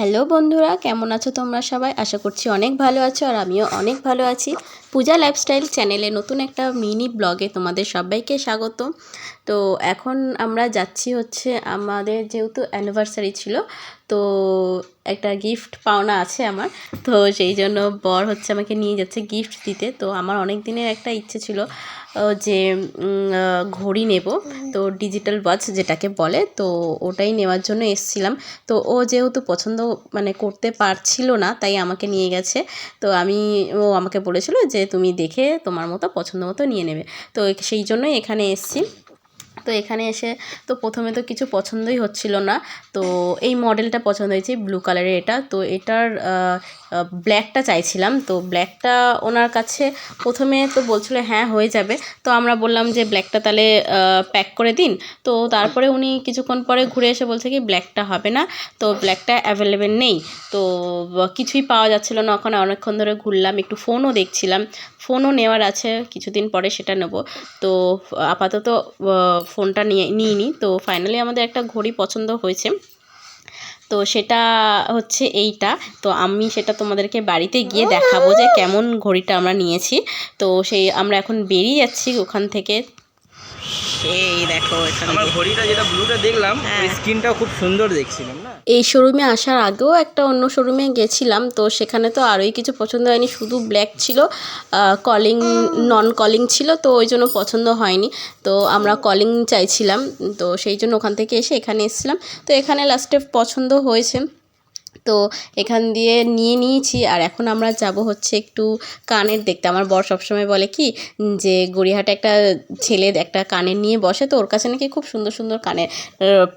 Hello বন্ধুরা, কেমন আছো তোমরা সবাই? আশা করছি অনেক ভালো আছো আর আমিও অনেক ভালো আছি। পূজা লাইফস্টাইল চ্যানেলে নতুন একটা মিনি ব্লগে তোমাদের সবাইকে স্বাগত। তো এখন আমরা যাচ্ছি হচ্ছে আমাদের যেহেতু অ্যানিভার্সারি ছিল, তো একটা গিফট পাওনা আছে আমার। তো সেই জন্য বর হচ্ছে আমাকে নিয়ে যাচ্ছে গিফট দিতে। তো আমার অনেক দিনের একটা ইচ্ছে ছিল যে ঘড়ি নেব, তো ডিজিটাল ওয়াচ যেটাকে বলে, তো ওটাই নেওয়ার জন্য এসছিলাম। তো ও যেহেতু পছন্দ করতে পারছিল না, তাই আমাকে নিয়ে গেছে। তো ও আমাকে বলেছিল যে তুমি দেখে তোমার মতো পছন্দ মতো নিয়ে নেবে। তো সেই জন্যই এখানে এসছি। তো এখানে এসে তো প্রথমে তো কিছু পছন্দই হচ্ছিল না। তো এই মডেলটা পছন্দ হয়েছে, ব্লু কালারের এটা। তো এটার ব্ল্যাকটা চাইছিলাম। তো ব্ল্যাকটা ওনার কাছে প্রথমে তো বলছিল হ্যাঁ হয়ে যাবে। তো আমরা বললাম যে ব্ল্যাকটা তাহলে প্যাক করে দিন। তো তারপরে উনি কিছুক্ষণ পরে ঘুরে এসে বলছে কি ব্ল্যাকটা হবে না, তো ব্ল্যাকটা অ্যাভেলেবেল নেই। তো কিছুই পাওয়া যাচ্ছিল না ওখানে। অনেকক্ষণ ধরে ঘুরলাম, একটু ফোনও দেখছিলাম। ফোনও নেওয়ার আছে, কিছুদিন পরে সেটা নেব। তো আপাতত ফোনটা নিইনি। তো ফাইনালি আমাদের একটা ঘড়ি পছন্দ হয়েছে, তো সেটা হচ্ছে এইটা। তো আমি সেটা তোমাদেরকে বাড়িতে গিয়ে দেখাবো যে কেমন ঘড়িটা আমরা নিয়েছি। তো আমরা এখন বেরিয়ে যাচ্ছি ওখান থেকে। এই দেখো আমার ঘড়িটা যেটা ব্লুটা দেখলাম, ওই স্ক্রিনটাও খুব সুন্দর দেখছিলাম না। এই শোরুমে আসার আগেও একটা অন্য শোরুমে গেছিলাম, তো সেখানে তো আরোই কিছু পছন্দ হয়নি, শুধু ব্ল্যাক ছিল, কলিং নন কলিং ছিল, তো ওই জন্য পছন্দ হয়নি। তো আমরা কলিং চাইছিলাম, তো সেই জন্য ওখান থেকে এসে এখানে এসেছিলাম। তো এখানে লাস্টে পছন্দ হয়েছে, তো এখান দিয়ে নিয়েছি। আর এখন আমরা যাব হচ্ছে একটু কানের দেখতে। আমার বর সবসময় বলে কি যে গড়িয়াহাটে একটা ছেলে একটা কানের নিয়ে বসে, তো ওর কাছে নাকি খুব সুন্দর সুন্দর কানের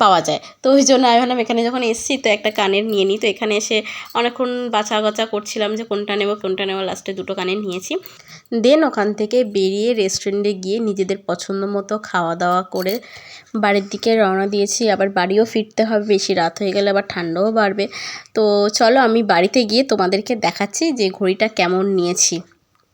পাওয়া যায়। তো ওই জন্য আমি ভাবলাম এখানে যখন এসেছি তো একটা কানের নিয়ে নিই। তো এখানে এসে অনেকক্ষণ বাছা করছিলাম যে কোনটা নেব। লাস্টে দুটো কানের নিয়েছি। দেন ওখান থেকে বেরিয়ে রেস্টুরেন্টে গিয়ে নিজেদের পছন্দ মতো খাওয়া দাওয়া করে বাড়ির দিকে রওনা দিয়েছি। আবার বাড়িও ফিরতে হবে, বেশি রাত হয়ে গেলে আবার ঠান্ডাও বাড়বে। তো চলো আমি বাড়িতে গিয়ে তোমাদেরকে দেখাচ্ছি যে ঘড়িটা কেমন নিয়েছি।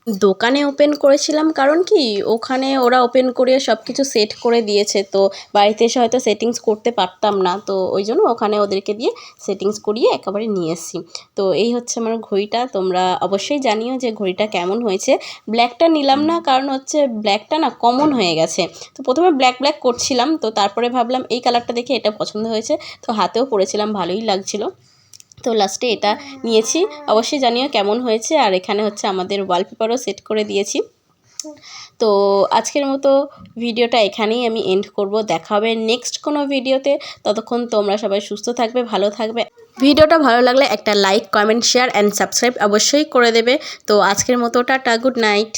দোকানে ওপেন করেছিলাম কারণ কি ওখানে ওরা ওপেন করে সব কিছু সেট করে দিয়েছে, তো বাড়িতে এসে হয়তো সেটিংস করতে পারতাম না, তো ওই জন্য ওখানে ওদেরকে দিয়ে সেটিংস করিয়ে একেবারে নিয়ে এসেছি। তো এই হচ্ছে আমার ঘড়িটা। তোমরা অবশ্যই জানিও যে ঘড়িটা কেমন হয়েছে। ব্ল্যাকটা নিলাম না কারণ হচ্ছে ব্ল্যাকটা না কমন হয়ে গেছে। তো প্রথমে ব্ল্যাক করছিলাম, তো তারপরে ভাবলাম এই কালারটা দেখে এটা পছন্দ হয়েছে, তো হাতেও পরেছিলাম, ভালোই লাগছিলো। তো লাস্টে এটা নিয়েছি। অবশ্যই জানিও কেমন হয়েছে। আর এখানে হচ্ছে আমাদের ওয়ালপেপারও সেট করে দিয়েছি। তো আজকের মতো ভিডিওটা এখানেই আমি এন্ড করব। দেখা হবে নেক্সট কোনো ভিডিওতে। ততক্ষণ তোমরা সবাই সুস্থ থাকবে, ভালো থাকবে। ভিডিওটা ভালো লাগলে একটা like, comment, share and subscribe অবশ্যই করে দেবে। তো আজকের মতো টাটা, গুড নাইট।